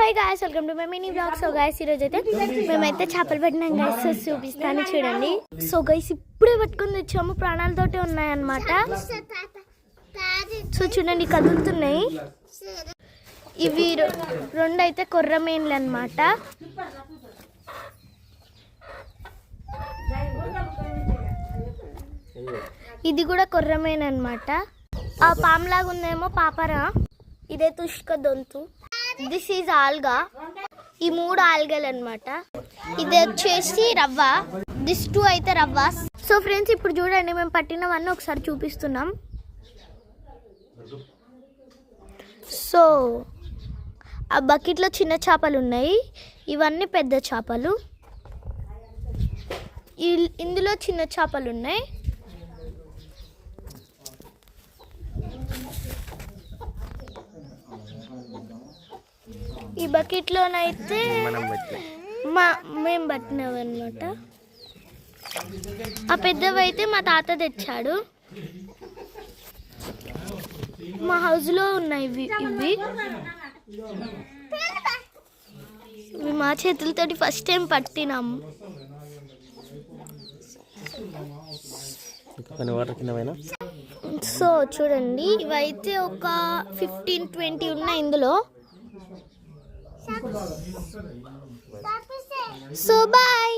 Hi guys, welcome to my mini blog. So guys, ఈరోజు అయితే మేమైతే చేపలు పట్టినాం గాయ్స్. సో చూపిస్తాను చూడండి. సో గాయ్స్, ఇప్పుడే పట్టుకొని తెచ్చాము, ప్రాణాలతోటి ఉన్నాయన్నమాట. సో చూడండి, కదులుతున్నాయి. ఇవి రెండు అయితే కొర్రమేన్లు అన్నమాట. ఇది కూడా కొర్రమేన్ అన్నమాట. ఆ పాములాగా ఉందేమో పాపరా, ఇదే తుష్క దొంతు. This is alga. ఈ మూడు ఆల్గలు అన్నమాట. ఇది వచ్చేసి రవ్వ. దిస్ టూ అయితే రవ్వ. సో ఫ్రెండ్స్, ఇప్పుడు చూడండి, మేము పట్టినవన్నీ ఒకసారి చూపిస్తున్నాం. సో ఆ బకెట్లో చిన్న చేపలు ఉన్నాయి, ఇవన్నీ పెద్ద చేపలు. ఇందులో చిన్న చేపలు ఉన్నాయి. ఈ బకెట్లోనైతే మేము పట్టినవి అనమాట. ఆ పెద్దవి అయితే మా తాత తెచ్చాడు. మా హౌస్లో ఉన్నాయి ఇవి మా చేతులతోటి ఫస్ట్ టైం పట్టినాము. సో చూడండి, ఇవైతే ఒక 15-20 ఉన్నాయి ఇందులో. So bye.